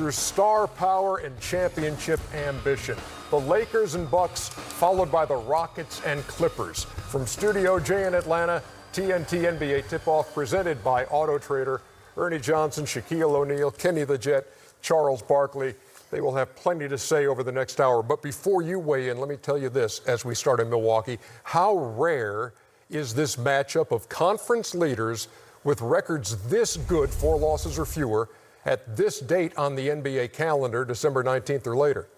features star power and championship ambition. The Lakers and Bucks, followed by the Rockets and Clippers. From Studio J in Atlanta, TNT NBA tip-off presented by Auto Trader. Ernie Johnson, Shaquille O'Neal, Kenny the Jet, Charles Barkley. They will have plenty to say over the next hour. But before you weigh in, let me tell you this as we start in Milwaukee. How rare is this matchup of conference leaders with records this good, 4 losses or fewer, at this date on the NBA calendar, December 19th or later?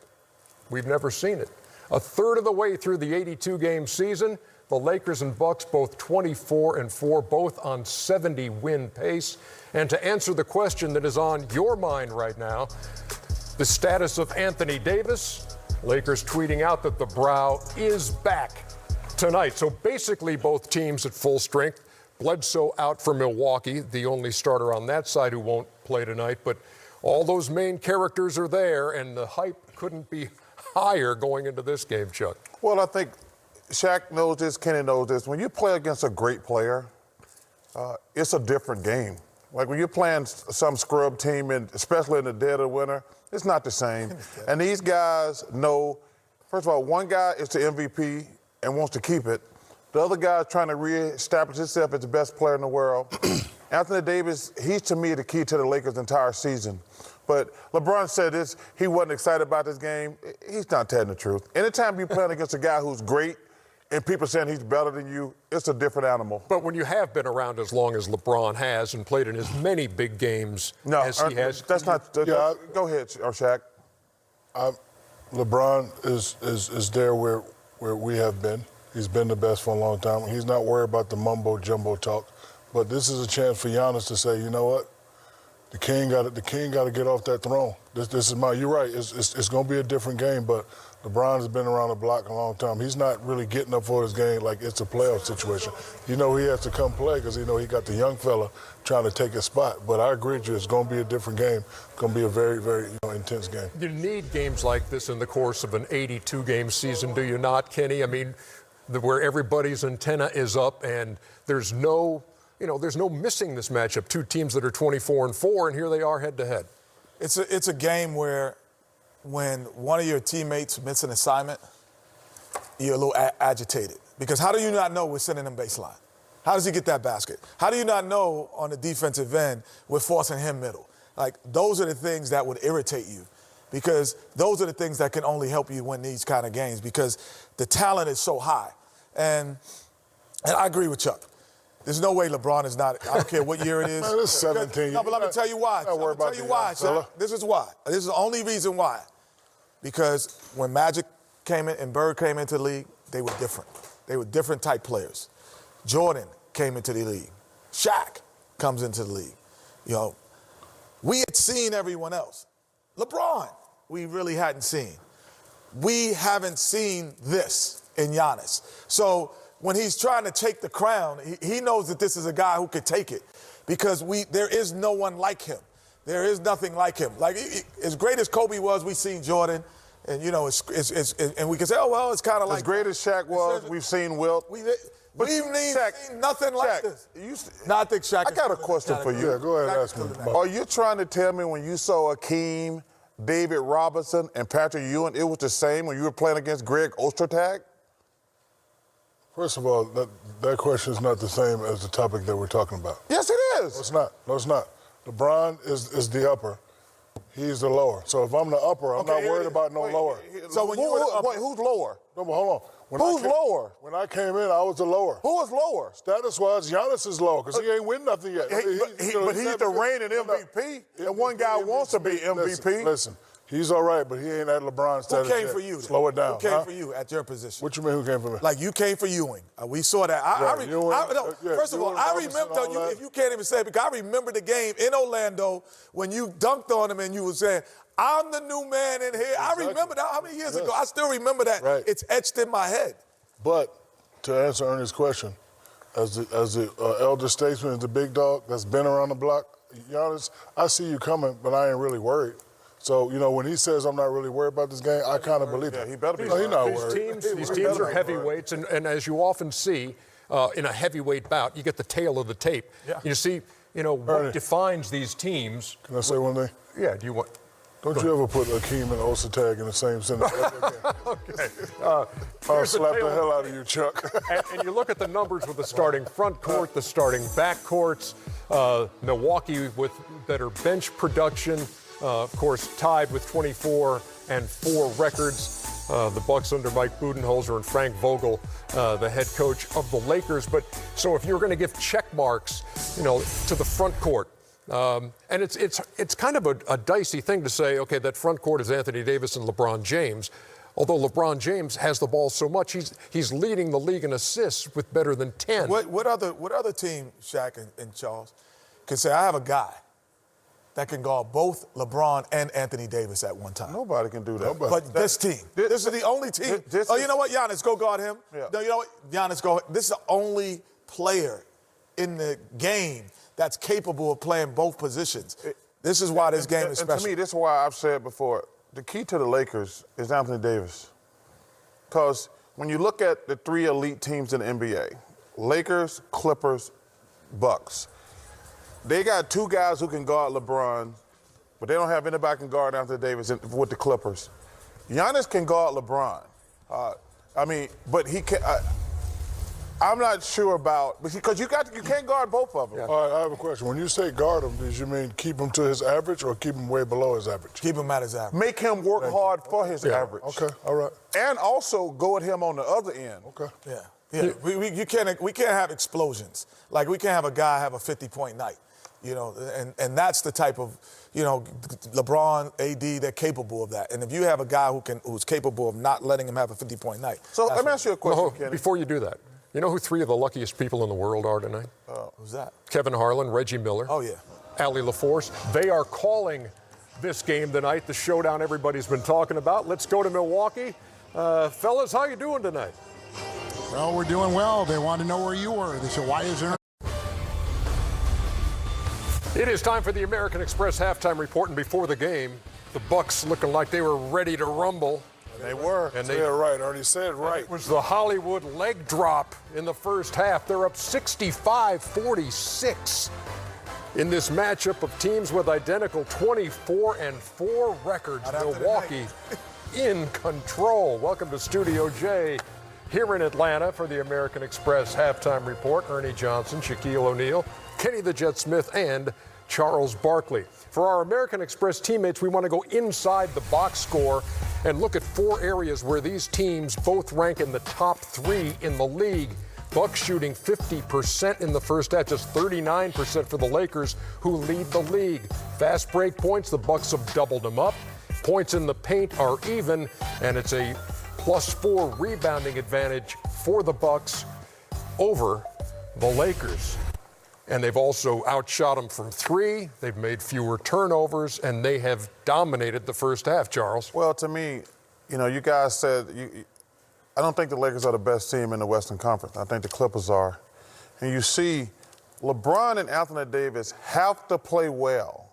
We've never seen it. A third of the way through the 82-game season, the Lakers and Bucks both 24-4, both on 70-win pace. And to answer the question that is on your mind right now, the status of Anthony Davis, Lakers tweeting out that the Brow is back tonight. So basically both teams at full strength. Bledsoe out for Milwaukee, the only starter on that side who won't play tonight. But all those main characters are there, and the hype couldn't be higher going into this game, Chuck. Well, I think Shaq knows this, Kenny knows this. When you play against a great player, it's a different game. Like when you're playing some scrub team, and especially in the dead of winter, it's not the same. And these guys know, first of all, one guy is the MVP and wants to keep it. The other guy is trying to reestablish himself as the best player in the world. Anthony Davis, he's to me the key to the Lakers' entire season. But LeBron said this, he wasn't excited about this game. He's not telling the truth. Anytime you're playing against a guy who's great and people saying he's better than you, it's a different animal. But when you have been around as long as LeBron has and played in as many big games as he has. That's not. Go ahead, Shaq. LeBron is there where we have been. He's been the best for a long time. He's not worried about the mumbo-jumbo talk. But this is a chance for Giannis to say, you know what? The king got to get off that throne. This is you're right. It's going to be a different game, but LeBron has been around the block a long time. He's not really getting up for his game like it's a playoff situation. You know he has to come play because he got the young fella trying to take his spot. But I agree with you. It's going to be a different game. It's going to be a very, very intense game. You need games like this in the course of an 82-game season, do you not, Kenny? I mean, where everybody's antenna is up and there's no missing this matchup. Two teams that are 24-4, and here they are head-to-head. It's a game where when one of your teammates misses an assignment, you're a little agitated. Because how do you not know we're sending him baseline? How does he get that basket? How do you not know on the defensive end we're forcing him middle? Like, those are the things that would irritate you. Because those are the things that can only help you win these kind of games because the talent is so high. And I agree with Chuck. There's no way LeBron is not, I don't care what year it is. Man, it's 17. No, but let me tell you why. Don't worry about Chuck. This is why. This is the only reason why. Because when Magic came in and Bird came into the league, they were different. They were different type players. Jordan came into the league. Shaq comes into the league. You know, we had seen everyone else. LeBron, we really hadn't seen. We haven't seen this in Giannis. So when he's trying to take the crown, he knows that this is a guy who could take it because there is no one like him. There is nothing like him. Like, as great as Kobe was, we've seen Jordan, and, and we can say, oh, well, it's kind of like. As great as Shaq was, we've seen Wilt. We've seen nothing like this. No, I think Shaq. I got a question for you. Yeah, go ahead and ask me. Are you trying to tell me when you saw Akeem, David Robinson, and Patrick Ewing, it was the same when you were playing against Greg Ostertag? First of all, that question is not the same as the topic that we're talking about. Yes, it is. No, it's not. No, it's not. LeBron is the upper. He's the lower. So if I'm the upper, I'm not worried about no lower. So when who's lower? No, but hold on. Who's lower? When I came in, I was the lower. Who was lower? Status-wise, Giannis is lower because he ain't win nothing yet. But he's the reigning MVP, and one guy wants to be MVP. Listen. He's all right, but he ain't at LeBron's status Who came yet. for you? Slow it down. Who came for you at your position? What you mean who came for me? Like, you came for Ewing. We saw that. First of all, I remember, if you can't even say it, because I remember the game in Orlando when you dunked on him and you were saying, I'm the new man in here. Exactly. I remember that. How many years ago? I still remember that. Right. It's etched in my head. But to answer Ernie's question, as the elder statesman, the big dog that's been around the block, Giannis, I see you coming, but I ain't really worried. So, when he says I'm not really worried about this game, I kind of believe it. He better be. No, he's not worried. These teams are heavyweights, and as you often see in a heavyweight bout, you get the tail of the tape. Yeah. You see, what defines these teams. Can I say one thing? Yeah, do you want? Don't you ever put Akeem and Osatag in the same sentence ever again. Okay. I'll slap the hell out of you, Chuck. and you look at the numbers with the starting front court, the starting back courts, Milwaukee with better bench production, of course, tied with 24-4 records. The Bucks under Mike Budenholzer and Frank Vogel, the head coach of the Lakers. But so if you're going to give check marks, to the front court, and it's kind of a dicey thing to say, okay, that front court is Anthony Davis and LeBron James. Although LeBron James has the ball so much, he's leading the league in assists with better than 10. What other team, Shaq and Charles, can say, I have a guy that can guard both LeBron and Anthony Davis at one time? Nobody can do that. But this team, this is the only team. You know what, Giannis, go guard him. Yeah. No, you know what, Giannis, go. This is the only player in the game that's capable of playing both positions. This is why this game is special. And to me, this is why I've said before, the key to the Lakers is Anthony Davis. Because when you look at the three elite teams in the NBA, Lakers, Clippers, Bucks, they got two guys who can guard LeBron, but they don't have anybody who can guard Anthony Davis with the Clippers. Giannis can guard LeBron. But he can. I'm not sure about because you can't guard both of them. Yeah. All right, I have a question. When you say guard him, does you mean keep him to his average or keep him way below his average? Keep him at his average. Make him work hard for his average. Okay, all right. And also go at him on the other end. Okay. Yeah. We can't have explosions. Like we can't have a guy have a 50-point night. And that's the type of, LeBron, AD, they're capable of that. And if you have a guy who's capable of not letting him have a 50-point night. So let me ask you a question, Kenny. Before you do that, you know who three of the luckiest people in the world are tonight? Who's that? Kevin Harlan, Reggie Miller. Oh, yeah. Allie LaForce. They are calling this game tonight, the showdown everybody's been talking about. Let's go to Milwaukee. Fellas, how you doing tonight? Well, we're doing well. They want to know where you were. They said, why is there... It is time for the American Express halftime report, and before the game, the Bucks looking like they were ready to rumble. They were. And they were right. Already said right. It was the Hollywood leg drop in the first half. They're up 65-46 in this matchup of teams with identical 24-4 records. Milwaukee in control. Welcome to Studio J here in Atlanta for the American Express halftime report. Ernie Johnson, Shaquille O'Neal, Kenny the Jet Smith, and Charles Barkley. For our American Express teammates, we want to go inside the box score and look at four areas where these teams both rank in the top three in the league. Bucks shooting 50% in the first half, just 39% for the Lakers, who lead the league. Fast break points, the Bucks have doubled them up. Points in the paint are even, and it's a +4 rebounding advantage for the Bucks over the Lakers. And they've also outshot them from three. They've made fewer turnovers, and they have dominated the first half, Charles. Well, to me, you guys said, I don't think the Lakers are the best team in the Western Conference. I think the Clippers are. And you see, LeBron and Anthony Davis have to play well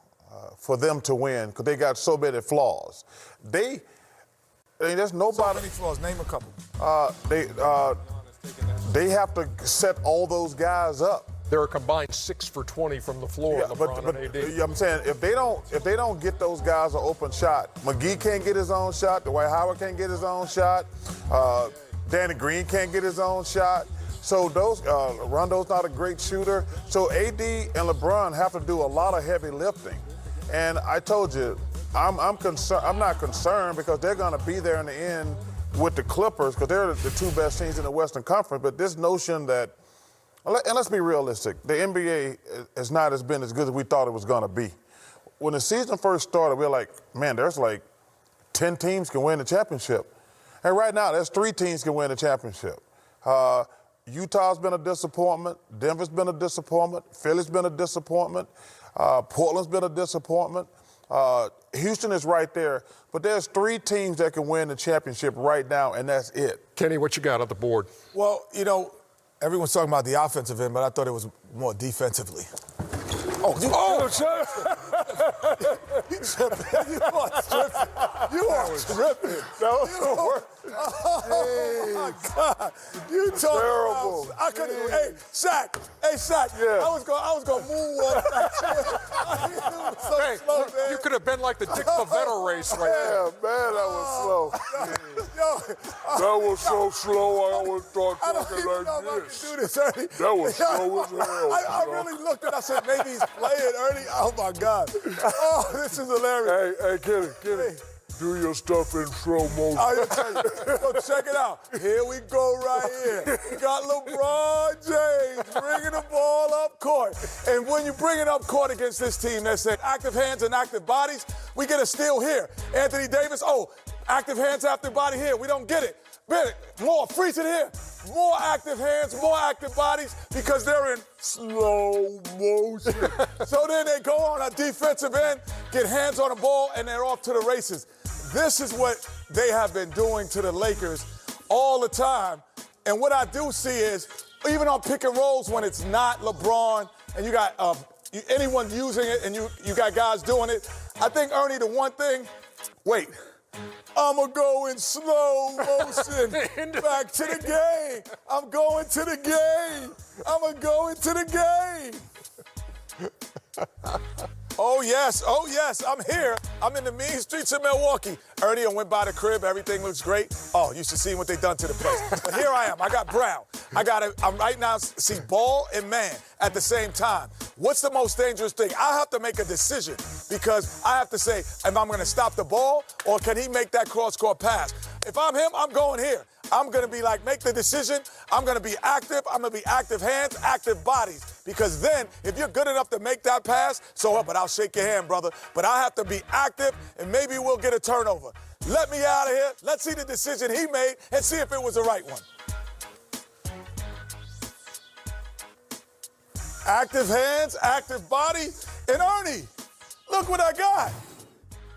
for them to win because they got so many flaws. There's nobody. So many flaws. Name a couple. They have to set all those guys up. They're a combined 6 for 20 from the floor. LeBron and AD. I'm saying if they don't get those guys an open shot, McGee can't get his own shot. Dwight Howard can't get his own shot. Danny Green can't get his own shot. So Rondo's not a great shooter. So AD and LeBron have to do a lot of heavy lifting. And I told you, I'm concerned. I'm not concerned because they're going to be there in the end with the Clippers because they're the two best teams in the Western Conference. But this notion that, and let's be realistic, the NBA has not been as good as we thought it was going to be. When the season first started, we were like, man, there's like 10 teams can win the championship. And right now, there's 3 teams can win the championship. Utah's been a disappointment. Denver's been a disappointment. Philly's been a disappointment. Portland's been a disappointment. Houston is right there. But there's 3 teams that can win the championship right now, and that's it. Kenny, what you got on the board? Well, everyone's talking about the offensive end, but I thought it was more defensively. You are tripping. You are tripping. Oh, my God. You terrible. I couldn't. Hey, Shaq. Yeah. I was going to moonwalk. Hey, slow, man. you could have been like the Dick Pavetta race right there. Yeah, man, that was slow. Yo, That was so slow. I always start I don't talking even know like if I this. can do this, Ernie. That was slow as hell. I really looked and I said, maybe he's playing, Ernie. Oh, my God. Oh, this is hilarious. Hey, Kenny. Do your stuff in slow motion. I'll tell you. So check it out. Here we go right here. We got LeBron James bringing the ball up court. And when you bring it up court against this team that said active hands and active bodies, we get a steal here. Anthony Davis, active hands, active body here. We don't get it. Bennett, more, freeze it here. More active hands, more active bodies because they're in slow motion. So then they go on a defensive end, get hands on the ball, and they're off to the races. This is what they have been doing to the Lakers all the time. And what I do see is, even on pick and rolls when it's not LeBron and you got anyone using it and you got guys doing it, I think, Ernie, the one thing, I'm going to go in slow motion back to the game. I'm going to the game. I'm going to go into the game. Oh, yes, I'm here. I'm in the mean streets of Milwaukee. Ernie, I went by the crib. Everything looks great. Oh, you should see what they've done to the place. But here I am. I got Brown. I'm right now, see ball and man at the same time. What's the most dangerous thing? I have to make a decision because I have to say, am I going to stop the ball or can he make that cross-court pass? If I'm him, I'm going here. I'm going to be like, make the decision. I'm going to be active. I'm going to be active hands, active bodies. Because then, if you're good enough to make that pass, so what? But I'll shake your hand, brother. But I have to be active, and maybe we'll get a turnover. Let me out of here. Let's see the decision he made and see if it was the right one. Active hands, active body. And Ernie, look what I got.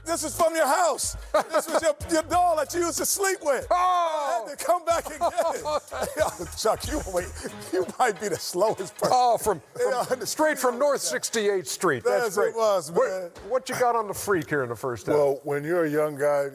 This is from your house. This was your doll that you used to sleep with. I had to come back and get it. Yo, Chuck, you might be the slowest person. Oh, straight from North 68th Street. That's Yes, great. it was, man. What you got on the freak here in the first half? Well, when you're a young guy